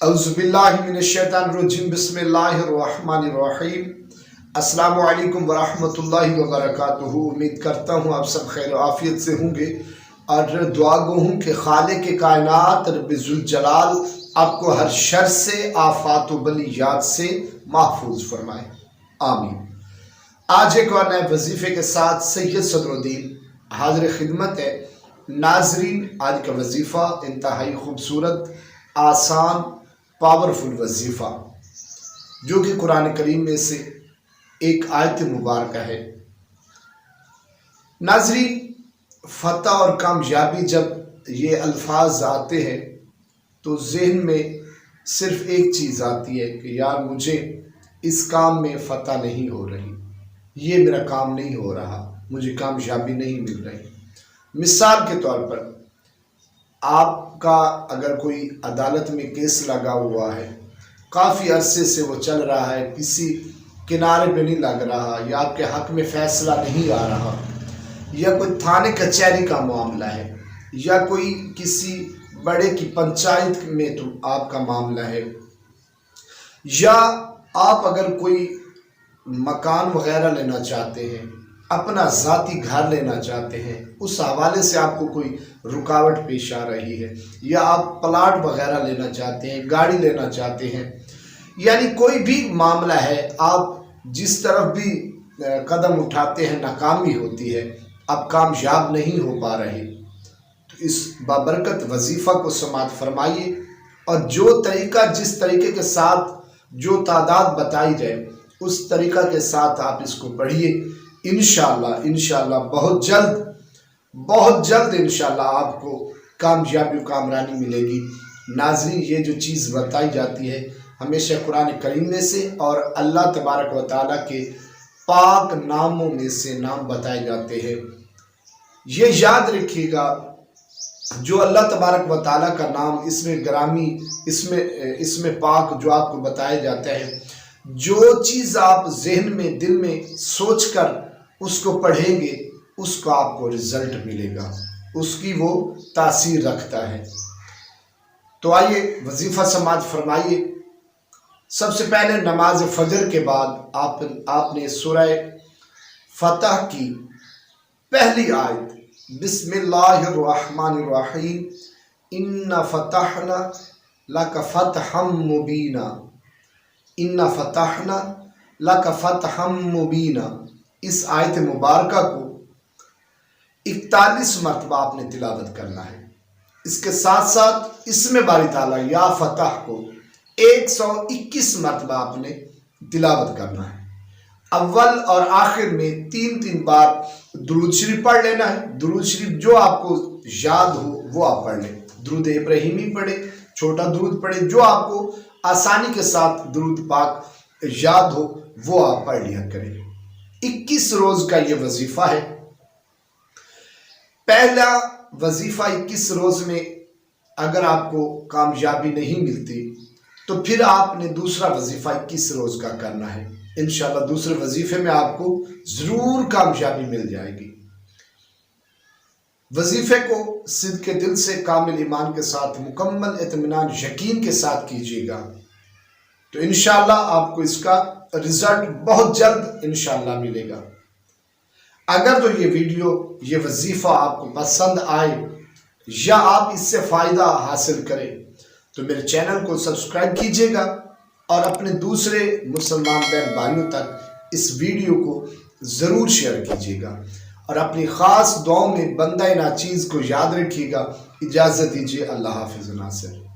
औज़ुबिल्लाहिमिनश्शैतानिर्रजीम बिस्मिल्लाहिर्रहमानिर्रहीम। अस्सलामु अलैकुम वरहमतुल्लाहि वबरकातुहू। उम्मीद करता हूँ आप सब खैर आफियत से होंगे और दुआ गो हूँ कि खालिक कायनात रब्बुल जलाल आपको हर शर से, आफात व बलियात से महफूज फरमाए, आमीन। आज एक और नए वजीफ़े के साथ सैयद सदरुद्दीन हाजिर खिदमत है। नाजरीन, आज का वजीफ़ा इंतहाई खूबसूरत, आसान, पावरफुल वजीफ़ा जो कि कुरान करीम में से एक आयत मुबारक है। नाजरीन, फ़तह और कामयाबी जब ये अल्फाज आते हैं तो जहन में सिर्फ एक चीज़ आती है कि यार मुझे इस काम में फ़तह नहीं हो रही, ये मेरा काम नहीं हो रहा, मुझे कामयाबी नहीं मिल रही। मिसाल के तौर पर आपका अगर कोई अदालत में केस लगा हुआ है, काफ़ी अरसे से वो चल रहा है, किसी किनारे पे नहीं लग रहा, या आपके हक में फ़ैसला नहीं आ रहा, या कोई थाने कचहरी का मामला है, या कोई किसी बड़े की पंचायत में तो आपका मामला है, या आप अगर कोई मकान वगैरह लेना चाहते हैं, अपना ज़ाती घर लेना चाहते हैं, उस हवाले से आपको कोई रुकावट पेश आ रही है, या आप प्लाट वगैरह लेना चाहते हैं, गाड़ी लेना चाहते हैं, यानी कोई भी मामला है, आप जिस तरफ भी कदम उठाते हैं नाकामी होती है, आप कामयाब नहीं हो पा रहे, तो इस बाबरकत वजीफ़ा को समाअत फरमाइए और जो तरीका, जिस तरीके के साथ जो तादाद बताई जाए उस तरीका के साथ आप इसको पढ़िए। इंशाअल्लाह बहुत जल्द इंशाअल्लाह आपको कामयाबी कामरानी मिलेगी। नाज़रीन, ये जो चीज़ बताई जाती है हमेशा कुरान करीम में से और अल्लाह तबारक व तआला के पाक नामों में से नाम बताए जाते हैं। ये याद रखिएगा, जो अल्लाह तबारक व तआला का नाम इसमें ग्रामी, इसमें पाक जो आपको बताया जाता है, जो चीज़ आप जहन में, दिल में सोच कर उसको पढ़ेंगे उसको आपको रिजल्ट मिलेगा, उसकी वो तासीर रखता है। तो आइए वजीफ़ा समाअत फरमाइए। सबसे पहले नमाज फजर के बाद आपने सूरह फतह की पहली आयत बिस्मिल्लाहिर्रहमानिर्रहीम इन्ना फतहना लक फतहम मुबीना, इन्ना फतहना लक फतहम मुबीना, इस आयत मुबारका को 41 मरतबा आपने तिलावत करना है। इसके साथ साथ इसमें बारी ताला या फतह को 121 मरतबा आपने तिलावत करना है। अव्वल और आखिर में 3-3 बार दुरूद शरीफ पढ़ लेना है। दुरूद शरीफ जो आपको याद हो वो आप पढ़ लें। दुरूद इब्राहिमी पढ़े, छोटा दुरूद पढ़े, जो आपको आसानी के साथ दुरूद पाक याद हो वो आप पढ़ लिया करें। 21 रोज़ का ये वजीफ़ा है। पहला वजीफ़ा 21 रोज़ में अगर आपको कामयाबी नहीं मिलती तो फिर आपने दूसरा वजीफ़ा 21 रोज़ का करना है। इंशाअल्लाह दूसरे वजीफ़े में आपको ज़रूर कामयाबी मिल जाएगी। वजीफ़े को सिद्क़े दिल से, कामिल ईमान के साथ, मुकम्मल इत्मीनान यकीन के साथ कीजिएगा तो इंशाअल्लाह आपको इसका रिज़ल्ट बहुत जल्द इंशाअल्लाह मिलेगा। अगर तो ये वीडियो, ये वजीफ़ा आपको पसंद आए या आप इससे फ़ायदा हासिल करें तो मेरे चैनल को सब्सक्राइब कीजिएगा और अपने दूसरे मुसलमान बहन भाइयों तक इस वीडियो को ज़रूर शेयर कीजिएगा और अपनी ख़ास दुआओं में बंदा नाचीज़ को याद रखिएगा। इजाज़त दीजिए, अल्लाह हाफ़िज़ नासिर।